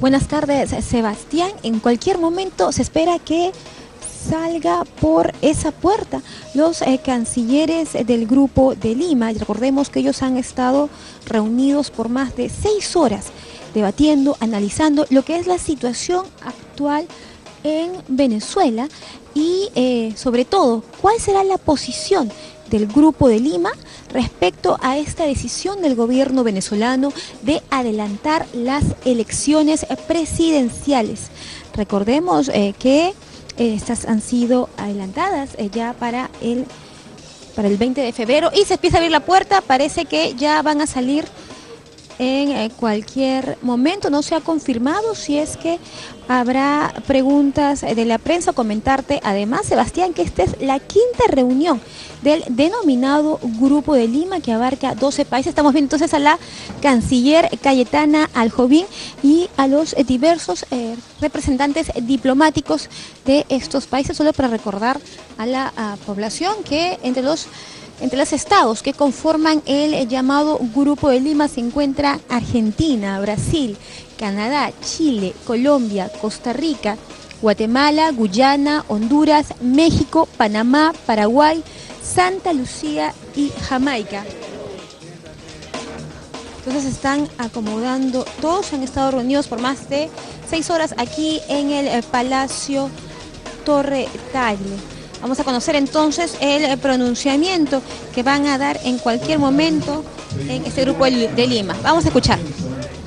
Buenas tardes, Sebastián. En cualquier momento se espera que salga por esa puerta los cancilleres del Grupo de Lima. Y recordemos que ellos han estado reunidos por más de 6 horas debatiendo, analizando lo que es la situación actual en Venezuela y sobre todo, ¿cuál será la posición del Grupo de Lima respecto a esta decisión del gobierno venezolano de adelantar las elecciones presidenciales? Recordemos que estas han sido adelantadas ya para el 20 de febrero y se empieza a abrir la puerta. Parece que ya van a salir en cualquier momento. No se ha confirmado si es que habrá preguntas de la prensa. Comentarte además, Sebastián, que esta es la 5ª reunión del denominado Grupo de Lima, que abarca 12 países. Estamos viendo entonces a la canciller Cayetana Aljobin y a los diversos representantes diplomáticos de estos países, solo para recordar a la población que entre los estados que conforman el llamado Grupo de Lima se encuentra Argentina, Brasil, Canadá, Chile, Colombia, Costa Rica, Guatemala, Guyana, Honduras, México, Panamá, Paraguay, Santa Lucía y Jamaica. Entonces están acomodando, todos han estado reunidos por más de 6 horas aquí en el Palacio Torre Tagle. Vamos a conocer entonces el pronunciamiento que van a dar en cualquier momento en este Grupo de Lima. Vamos a escuchar.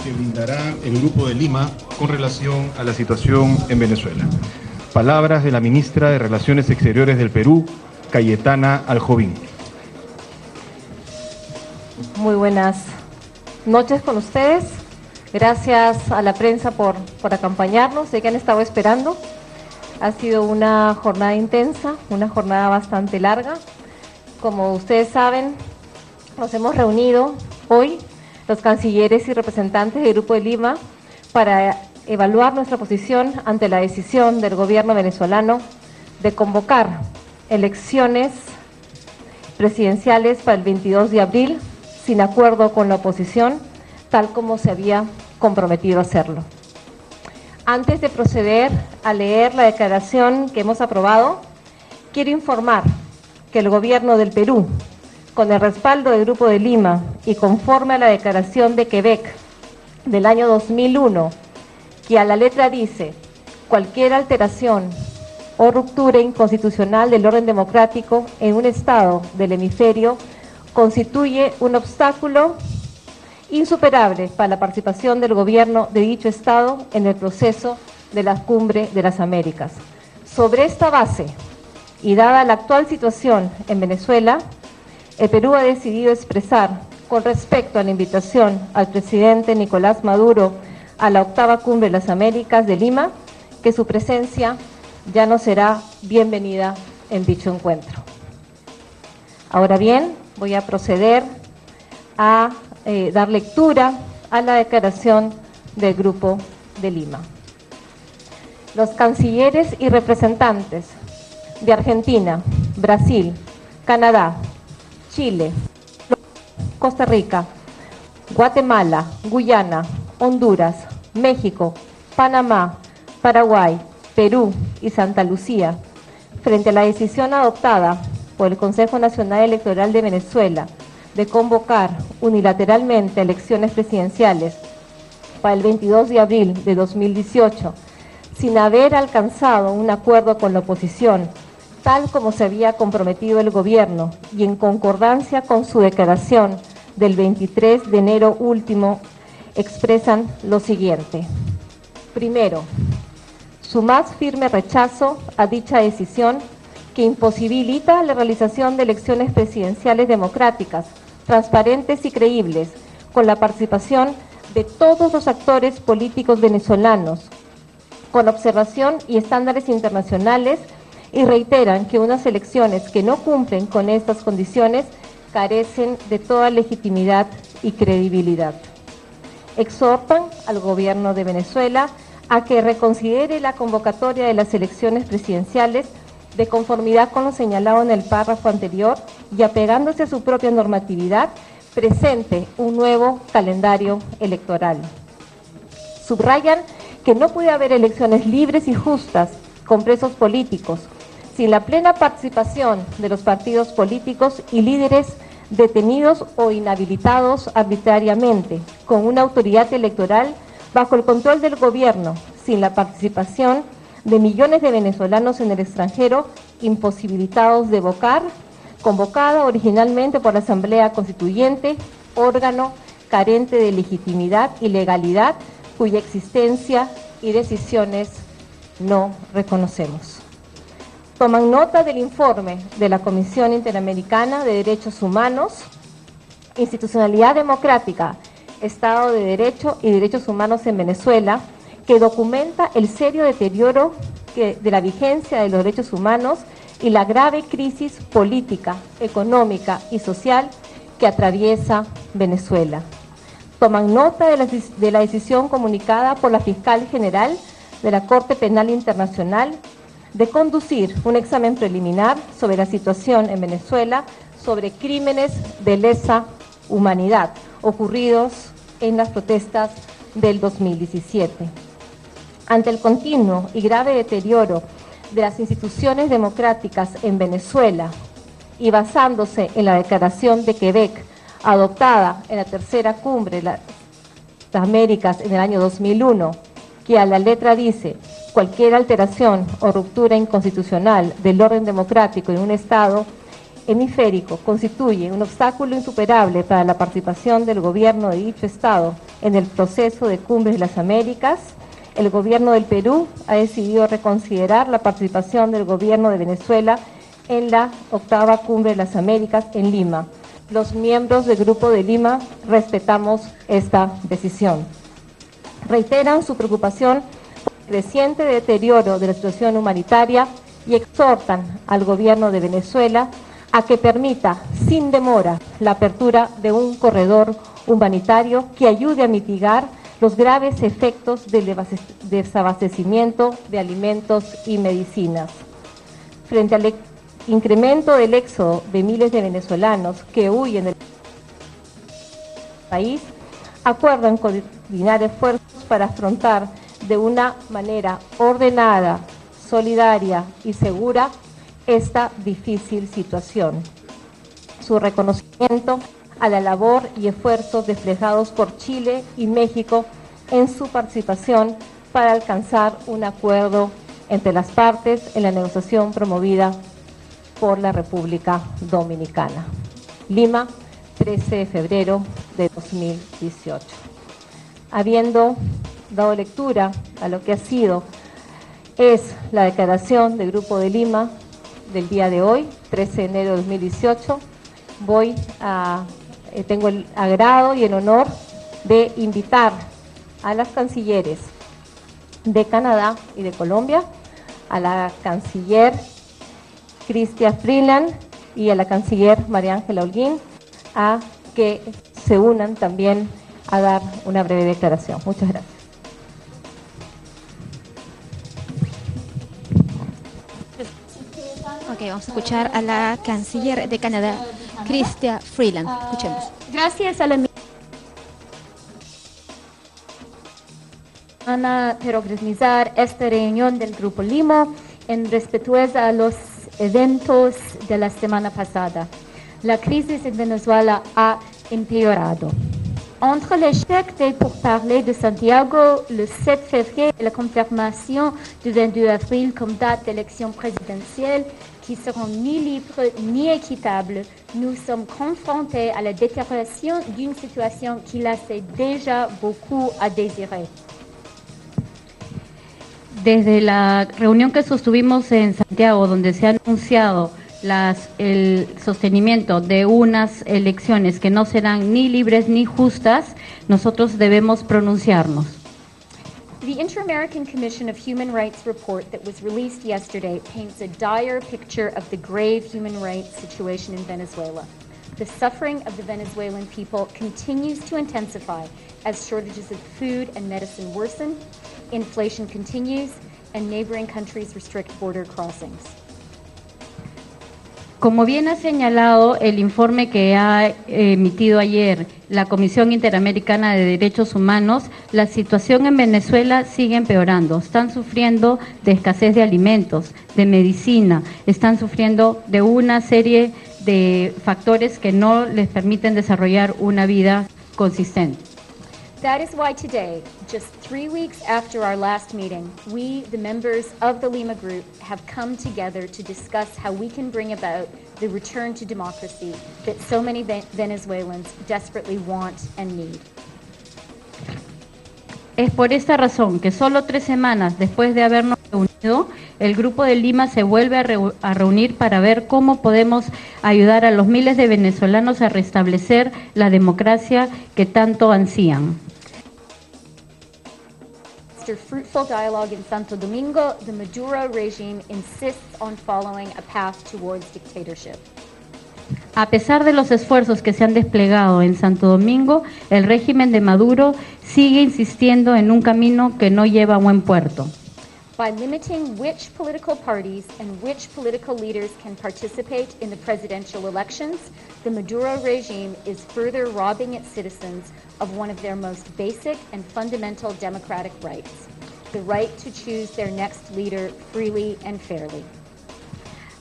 Que brindará el Grupo de Lima con relación a la situación en Venezuela. Palabras de la ministra de Relaciones Exteriores del Perú, Cayetana Aljobin. Muy buenas noches con ustedes. Gracias a la prensa por acompañarnos. Sé que han estado esperando. Ha sido una jornada intensa, una jornada bastante larga. Como ustedes saben, nos hemos reunido hoy, los cancilleres y representantes del Grupo de Lima, para evaluar nuestra posición ante la decisión del gobierno venezolano de convocar elecciones presidenciales para el 22 de abril, sin acuerdo con la oposición, tal como se había comprometido a hacerlo. Antes de proceder a leer la declaración que hemos aprobado, quiero informar que el gobierno del Perú, con el respaldo del Grupo de Lima y conforme a la Declaración de Quebec del año 2001, que a la letra dice: cualquier alteración o ruptura inconstitucional del orden democrático en un estado del hemisferio constituye un obstáculo insuperable para la participación del gobierno de dicho estado en el proceso de la Cumbre de las Américas. Sobre esta base, y dada la actual situación en Venezuela, el Perú ha decidido expresar, con respecto a la invitación al presidente Nicolás Maduro a la 8ª Cumbre de las Américas de Lima, que su presencia ya no será bienvenida en dicho encuentro. Ahora bien, voy a proceder a dar lectura a la declaración del Grupo de Lima. Los cancilleres y representantes de Argentina, Brasil, Canadá, Chile, Costa Rica, Guatemala, Guyana, Honduras, México, Panamá, Paraguay, Perú y Santa Lucía, frente a la decisión adoptada por el Consejo Nacional Electoral de Venezuela de convocar unilateralmente elecciones presidenciales para el 22 de abril de 2018, sin haber alcanzado un acuerdo con la oposición, tal como se había comprometido el gobierno y en concordancia con su declaración del 23 de enero último, expresan lo siguiente. Primero, su más firme rechazo a dicha decisión que imposibilita la realización de elecciones presidenciales democráticas, transparentes y creíbles, con la participación de todos los actores políticos venezolanos, con observación y estándares internacionales, y reiteran que unas elecciones que no cumplen con estas condiciones carecen de toda legitimidad y credibilidad. Exhortan al gobierno de Venezuela a que reconsidere la convocatoria de las elecciones presidenciales de conformidad con lo señalado en el párrafo anterior y apegándose a su propia normatividad, presente un nuevo calendario electoral. Subrayan que no puede haber elecciones libres y justas con presos políticos, sin la plena participación de los partidos políticos y líderes detenidos o inhabilitados arbitrariamente, con una autoridad electoral bajo el control del gobierno, sin la participación de millones de venezolanos en el extranjero imposibilitados de votar, convocada originalmente por la Asamblea Constituyente, órgano carente de legitimidad y legalidad, cuya existencia y decisiones no reconocemos. Toman nota del informe de la Comisión Interamericana de Derechos Humanos, Institucionalidad Democrática, Estado de Derecho y Derechos Humanos en Venezuela, que documenta el serio deterioro de la vigencia de los derechos humanos y la grave crisis política, económica y social que atraviesa Venezuela. Toman nota de la decisión comunicada por la Fiscal General de la Corte Penal Internacional de conducir un examen preliminar sobre la situación en Venezuela sobre crímenes de lesa humanidad ocurridos en las protestas del 2017. Ante el continuo y grave deterioro de las instituciones democráticas en Venezuela y basándose en la Declaración de Quebec adoptada en la tercera cumbre de las Américas en el año 2001, que a la letra dice: cualquier alteración o ruptura inconstitucional del orden democrático en un Estado hemisférico constituye un obstáculo insuperable para la participación del gobierno de dicho Estado en el proceso de Cumbres de las Américas. El gobierno del Perú ha decidido reconsiderar la participación del gobierno de Venezuela en la octava Cumbre de las Américas en Lima. Los miembros del Grupo de Lima respetamos esta decisión. Reiteran su preocupación por el creciente deterioro de la situación humanitaria y exhortan al gobierno de Venezuela a que permita sin demora la apertura de un corredor humanitario que ayude a mitigar los graves efectos del desabastecimiento de alimentos y medicinas. Frente al incremento del éxodo de miles de venezolanos que huyen del país, acuerdan coordinar esfuerzos para afrontar de una manera ordenada, solidaria y segura esta difícil situación. Su reconocimiento a la labor y esfuerzos desplegados por Chile y México en su participación para alcanzar un acuerdo entre las partes en la negociación promovida por la República Dominicana. Lima, 13 de febrero de 2018. Habiendo dado lectura a lo que es la declaración del Grupo de Lima del día de hoy, 13 de enero de 2018, tengo el agrado y el honor de invitar a las cancilleres de Canadá y de Colombia, a la canciller Chrystia Freeland y a la canciller María Ángela Holguín, a que se unan también a dar una breve declaración. Muchas gracias. Ok, vamos a escuchar a la canciller de Canadá, Chrystia Freeland. Escuchemos. Gracias a la por organizar esta reunión del Grupo Lima en respetuosa a los eventos de la semana pasada. La crisis en Venezuela ha empeorado. Entre l'échec des pourparlers de Santiago le 7 février et la confirmation du 22 avril comme date d'élection présidentielle qui seront ni libres ni équitables, nous sommes confrontés à la détérioration d'une situation qui laissait déjà beaucoup à désirer. Desde la reunión que sostuvimos en Santiago, donde se ha anunciado el sostenimiento de unas elecciones que no serán ni libres ni justas, nosotros debemos pronunciarnos. The Inter-American Commission of Human Rights report that was released yesterday paints a dire picture of the grave human rights situation in Venezuela. The suffering of the Venezuelan people continues to intensify as shortages of food and medicine worsen, inflation continues, and neighboring countries restrict border crossings. Como bien ha señalado el informe que ha emitido ayer la Comisión Interamericana de Derechos Humanos, la situación en Venezuela sigue empeorando. Están sufriendo de escasez de alimentos, de medicina, están sufriendo de una serie de factores que no les permiten desarrollar una vida consistente. That is why today, just 3 weeks after our last meeting, we, the members of the Lima Group, have come together to discuss how we can bring about the return to democracy that so many Venezuelans desperately want and need. Es por esta razón que solo 3 semanas después de habernos reunido, el Grupo de Lima se vuelve a reunir para ver cómo podemos ayudar a los miles de venezolanos a restablecer la democracia que tanto ansían. After fruitful dialogue in Santo Domingo, the Maduro regime insists on following a path towards dictatorship. A pesar de los esfuerzos que se han desplegado en Santo Domingo, el régimen de Maduro sigue insistiendo en un camino que no lleva a buen puerto. By limiting which political parties and which political leaders can participate in the presidential elections, the Maduro regime is further robbing its citizens of one of their most basic and fundamental democratic rights, the right to choose their next leader freely and fairly.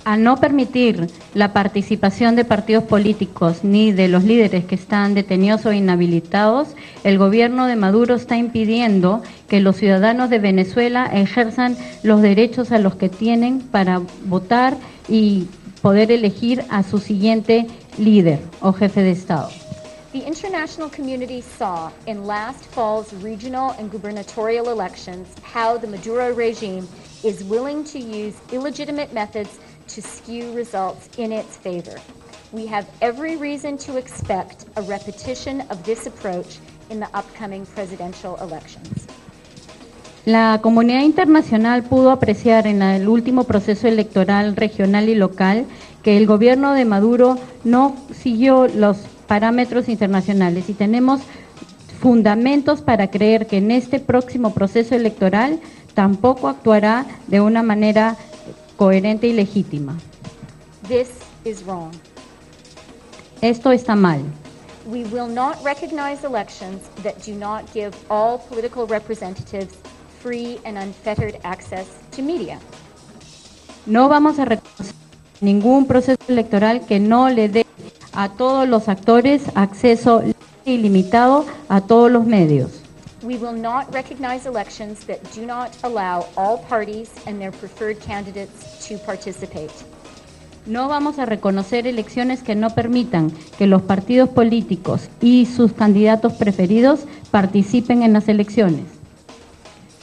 Al no permitir la participación de partidos políticos ni de los líderes que están detenidos o inhabilitados, el gobierno de Maduro está impidiendo que los ciudadanos de Venezuela ejerzan los derechos a los que tienen para votar y poder elegir a su siguiente líder o jefe de Estado. The international community saw in last fall's regional and gubernatorial elections how the Maduro regime is willing to use illegitimate methods to skew results in its favor. We have every reason to expect a repetition of this approach in the upcoming presidential elections. La comunidad internacional pudo apreciar en el último proceso electoral regional y local que el gobierno de Maduro no siguió los parámetros internacionales y tenemos fundamentos para creer que en este próximo proceso electoral tampoco actuará de una manera coherente y legítima. This is wrong. Esto está mal. We will not recognize elections that do not give all political representatives free and unfettered access to media. No vamos a reconocer ningún proceso electoral que no le dé a todos los actores acceso ilimitado a todos los medios. We will not recognize elections that do not allow all parties and their preferred candidates to participate. No vamos a reconocer elecciones que no permitan que los partidos políticos y sus candidatos preferidos participen en las elecciones.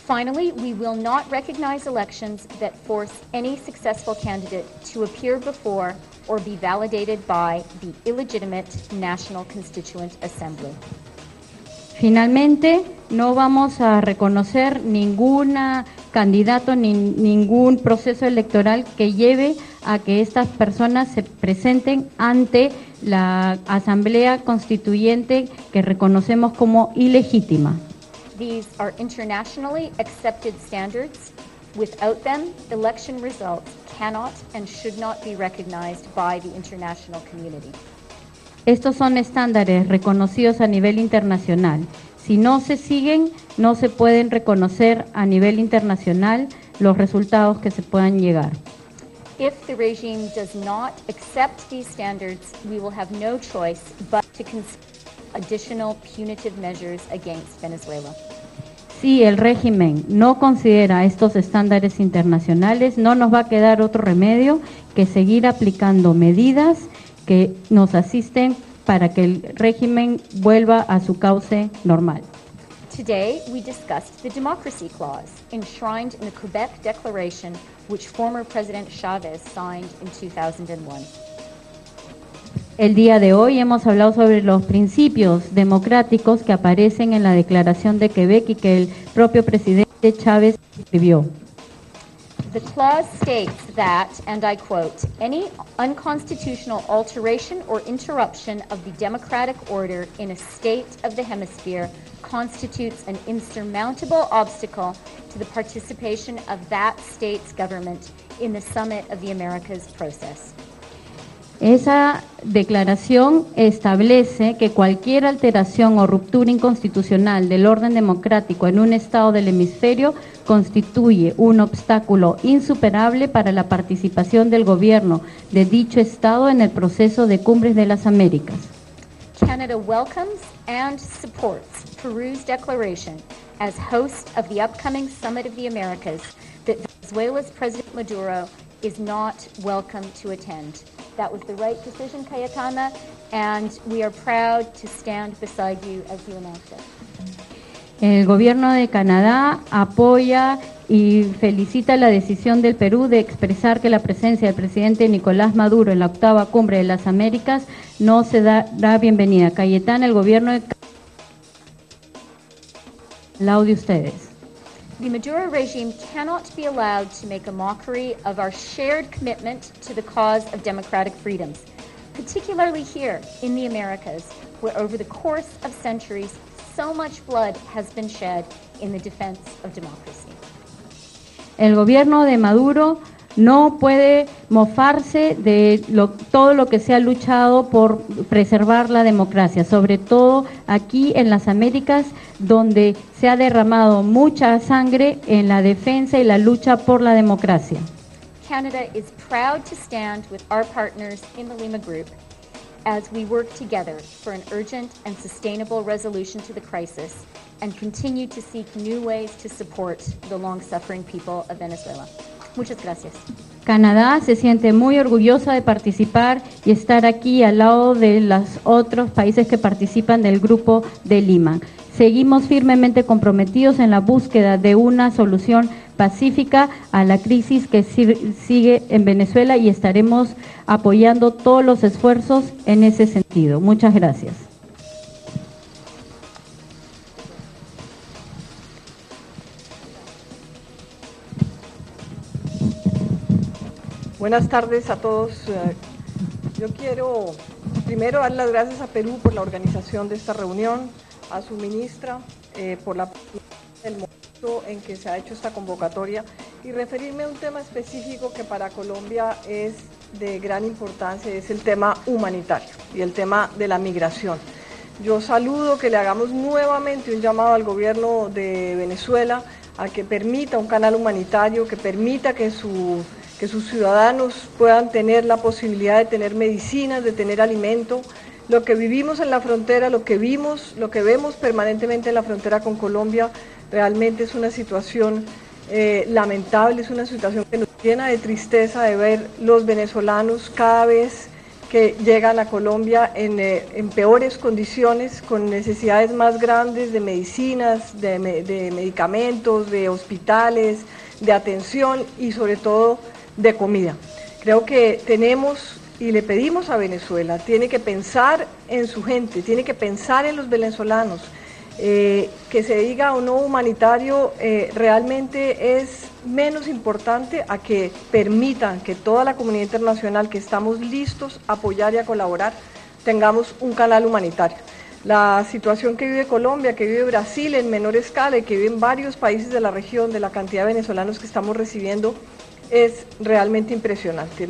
Finally, we will not recognize elections that force any successful candidate to appear before or be validated by the illegitimate National Constituent Assembly. Finalmente, no vamos a reconocer ningún candidato ni ningún proceso electoral que lleve a que estas personas se presenten ante la Asamblea Constituyente que reconocemos como ilegítima. These are internationally accepted standards. Without them, election results cannot and should not be recognized by the international community. Estos son estándares reconocidos a nivel internacional. Si no se siguen, no se pueden reconocer a nivel internacional los resultados que se puedan llegar. If the regime does not accept these standards, we will have no choice but to consider additional punitive measures against Venezuela. Si el régimen no considera estos estándares internacionales, no nos va a quedar otro remedio que seguir aplicando medidas que nos asisten para que el régimen vuelva a su cauce normal. Today, we discussed the Democracy Clause, enshrined in the Quebec Declaration, which former President Chavez signed in 2001. El día de hoy hemos hablado sobre los principios democráticos que aparecen en la Declaración de Quebec y que el propio presidente Chávez escribió. The clause states that, and I quote, any unconstitutional alteration or interruption of the democratic order in a state of the hemisphere constitutes an insurmountable obstacle to the participation of that state's government in the Summit of the Americas process. Esa declaración establece que cualquier alteración o ruptura inconstitucional del orden democrático en un estado del hemisferio constituye un obstáculo insuperable para la participación del gobierno de dicho estado en el proceso de Cumbres de las Américas. Canada welcomes and supports Peru's declaration as host of the upcoming Summit of the Americas that Venezuela's President Maduro is not welcome to attend. That was the right decision, Cayetana, and we are proud to stand beside you as you announce it. El gobierno de Canadá apoya y felicita la decisión del Perú de expresar que la presencia del presidente Nicolás Maduro en la octava Cumbre de las Américas no se dará bienvenida. Cayetana, el gobierno de Canadá, al lado de ustedes. The Maduro regime cannot be allowed to make a mockery of our shared commitment to the cause of democratic freedoms, particularly here in the Americas, where over the course of centuries, so much blood has been shed in the defense of democracy. El gobierno de Maduro no puede mofarse de todo lo que se ha luchado por preservar la democracia, sobre todo aquí en las Américas, donde se ha derramado mucha sangre en la defensa y la lucha por la democracia. Canada is proud to stand with our partners in the Lima Group as we work together for an urgent and sustainable resolution to the crisis and continue to seek new ways to support the long-suffering people of Venezuela. Muchas gracias. Canadá se siente muy orgullosa de participar y estar aquí al lado de los otros países que participan del Grupo de Lima. Seguimos firmemente comprometidos en la búsqueda de una solución pacífica a la crisis que sigue en Venezuela y estaremos apoyando todos los esfuerzos en ese sentido. Muchas gracias. Buenas tardes a todos. Yo quiero primero dar las gracias a Perú por la organización de esta reunión, a su ministra por el momento en que se ha hecho esta convocatoria y referirme a un tema específico que para Colombia es de gran importancia, es el tema humanitario y el tema de la migración. Yo saludo que le hagamos nuevamente un llamado al gobierno de Venezuela a que permita un canal humanitario, que permita que sus ciudadanos puedan tener la posibilidad de tener medicinas, de tener alimento. Lo que vivimos en la frontera, lo que vemos permanentemente en la frontera con Colombia, realmente es una situación lamentable, es una situación que nos llena de tristeza de ver los venezolanos cada vez que llegan a Colombia en peores condiciones, con necesidades más grandes de medicinas, de medicamentos, de hospitales, de atención y sobre todo de comida. Creo que tenemos y le pedimos a Venezuela, tiene que pensar en su gente, tiene que pensar en los venezolanos, que se diga o no humanitario realmente es menos importante a que permitan que toda la comunidad internacional que estamos listos a apoyar y a colaborar, tengamos un canal humanitario. La situación que vive Colombia, que vive Brasil en menor escala y que viven varios países de la región, de la cantidad de venezolanos que estamos recibiendo, es realmente impresionante.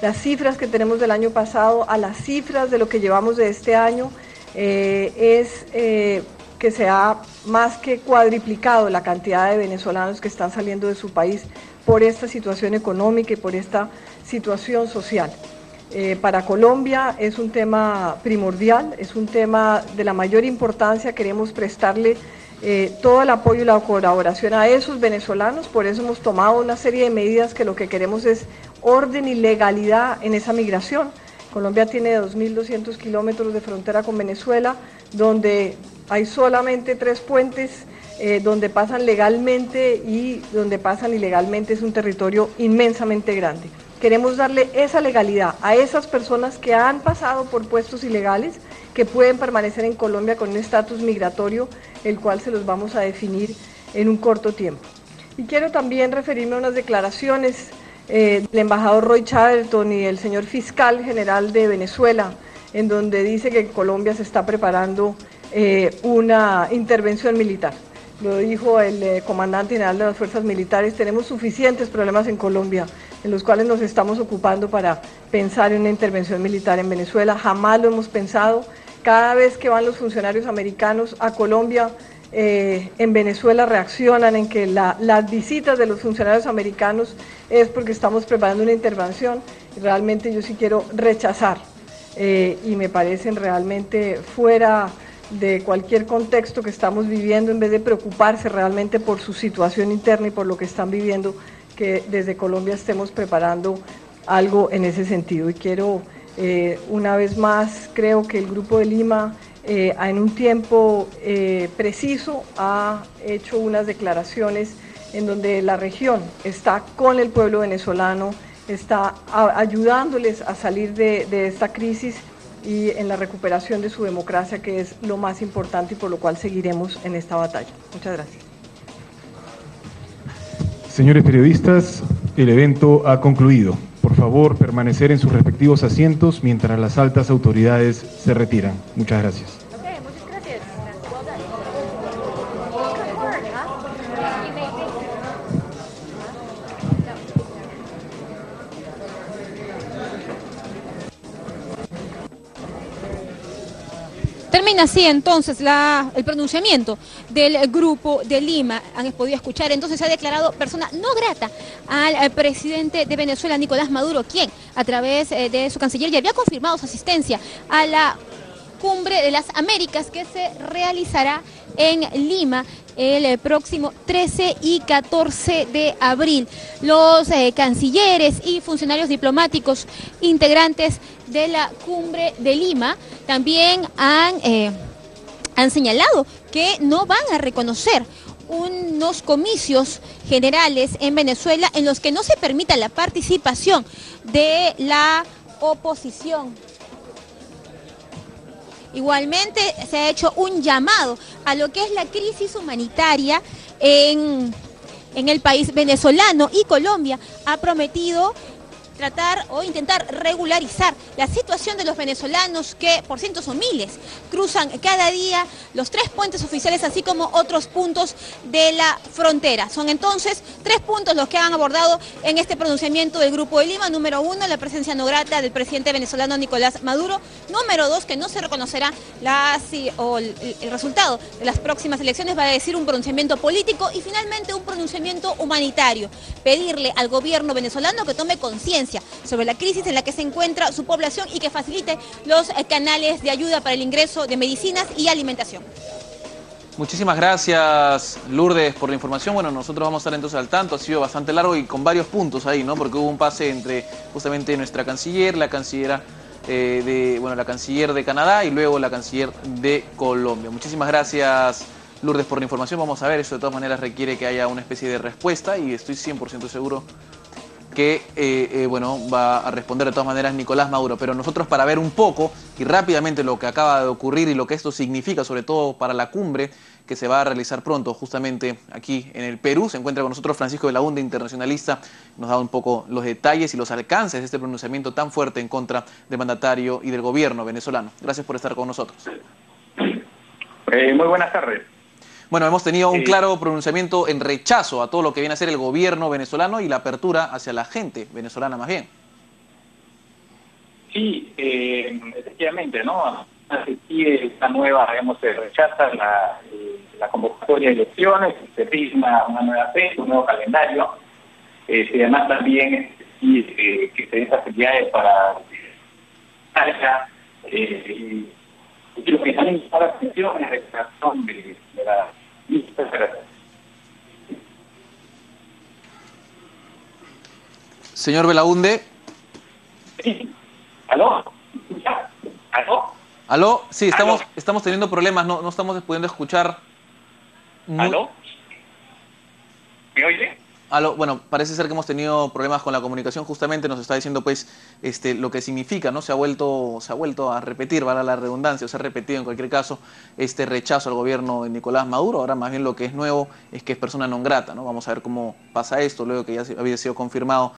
Las cifras que tenemos del año pasado a las cifras de lo que llevamos de este año que se ha más que cuadriplicado la cantidad de venezolanos que están saliendo de su país por esta situación económica y por esta situación social. Para Colombia es un tema primordial, es un tema de la mayor importancia, queremos prestarle todo el apoyo y la colaboración a esos venezolanos, por eso hemos tomado una serie de medidas que lo que queremos es orden y legalidad en esa migración. Colombia tiene 2.200 kilómetros de frontera con Venezuela, donde hay solamente 3 puentes, donde pasan legalmente y donde pasan ilegalmente. Es un territorio inmensamente grande. Queremos darle esa legalidad a esas personas que han pasado por puestos ilegales, que pueden permanecer en Colombia con un estatus migratorio, el cual se los vamos a definir en un corto tiempo. Y quiero también referirme a unas declaraciones del embajador Roy Chatterton y el señor fiscal general de Venezuela, en donde dice que en Colombia se está preparando una intervención militar. Lo dijo el comandante general de las fuerzas militares, tenemos suficientes problemas en Colombia, en los cuales nos estamos ocupando para pensar en una intervención militar en Venezuela. Jamás lo hemos pensado. Cada vez que van los funcionarios americanos a Colombia, en Venezuela reaccionan en que las visitas de los funcionarios americanos es porque estamos preparando una intervención. Realmente yo sí quiero rechazar y me parecen realmente fuera de cualquier contexto que estamos viviendo, en vez de preocuparse realmente por su situación interna y por lo que están viviendo, que desde Colombia estemos preparando algo en ese sentido. Y quiero, una vez más, creo que el Grupo de Lima en un tiempo preciso ha hecho unas declaraciones en donde la región está con el pueblo venezolano, está ayudándoles a salir de esta crisis y en la recuperación de su democracia, que es lo más importante y por lo cual seguiremos en esta batalla. Muchas gracias. Señores periodistas, el evento ha concluido. Por favor, permanecer en sus respectivos asientos mientras las altas autoridades se retiran. Muchas gracias. Okay, muchas gracias. Well done. Termina así entonces el pronunciamiento del Grupo de Lima. Han podido escuchar, entonces se ha declarado persona no grata al presidente de Venezuela, Nicolás Maduro, quien a través de su canciller ya había confirmado su asistencia a la Cumbre de las Américas que se realizará en Lima el próximo 13 y 14 de abril. Los cancilleres y funcionarios diplomáticos integrantes de la Cumbre de Lima también han señalado que no van a reconocer unos comicios generales en Venezuela en los que no se permita la participación de la oposición. Igualmente se ha hecho un llamado a lo que es la crisis humanitaria en el país venezolano, y Colombia ha prometido tratar o intentar regularizar la situación de los venezolanos que por cientos son miles cruzan cada día los 3 puentes oficiales, así como otros puntos de la frontera. Son entonces 3 puntos los que han abordado en este pronunciamiento del Grupo de Lima. Número 1, la presencia no grata del presidente venezolano Nicolás Maduro. Número 2, que no se reconocerá el resultado de las próximas elecciones, va a decir un pronunciamiento político. Y finalmente un pronunciamiento humanitario, pedirle al gobierno venezolano que tome conciencia sobre la crisis en la que se encuentra su población y que facilite los canales de ayuda para el ingreso de medicinas y alimentación. Muchísimas gracias, Lourdes, por la información. Bueno, nosotros vamos a estar entonces al tanto. Ha sido bastante largo y con varios puntos ahí, ¿no? Porque hubo un pase entre justamente nuestra canciller, la canciller de Canadá y luego la canciller de Colombia. Muchísimas gracias, Lourdes, por la información. Vamos a ver, eso de todas maneras requiere que haya una especie de respuesta y estoy 100% seguro que va a responder de todas maneras Nicolás Maduro. Pero nosotros, para ver un poco y rápidamente lo que acaba de ocurrir y lo que esto significa, sobre todo para la cumbre que se va a realizar pronto justamente aquí en el Perú, se encuentra con nosotros Francisco Belaúnde, internacionalista. Nos da un poco los detalles y los alcances de este pronunciamiento tan fuerte en contra del mandatario y del gobierno venezolano. Gracias por estar con nosotros. Muy buenas tardes. Bueno, hemos tenido un claro pronunciamiento en rechazo a todo lo que viene a ser el gobierno venezolano y la apertura hacia la gente venezolana más bien. Sí, efectivamente, ¿no? Sí, esta nueva, se rechaza la convocatoria de elecciones, se pide una nueva fecha, un nuevo calendario, y además también que se den facilidades para y lo que también está la atención es la recuperación de la lista. Señor Belaúnde. Sí. ¿Aló? ¿Aló? ¿Aló? Sí, estamos teniendo problemas, no estamos pudiendo escuchar. ¿Aló? ¿Me oye? Aló, bueno, parece ser que hemos tenido problemas con la comunicación. Justamente nos está diciendo pues lo que significa, ¿no? Se ha vuelto a repetir, vale la redundancia, se ha repetido en cualquier caso este rechazo al gobierno de Nicolás Maduro. Ahora más bien lo que es nuevo es que es persona non grata, ¿no? Vamos a ver cómo pasa esto luego que ya había sido confirmado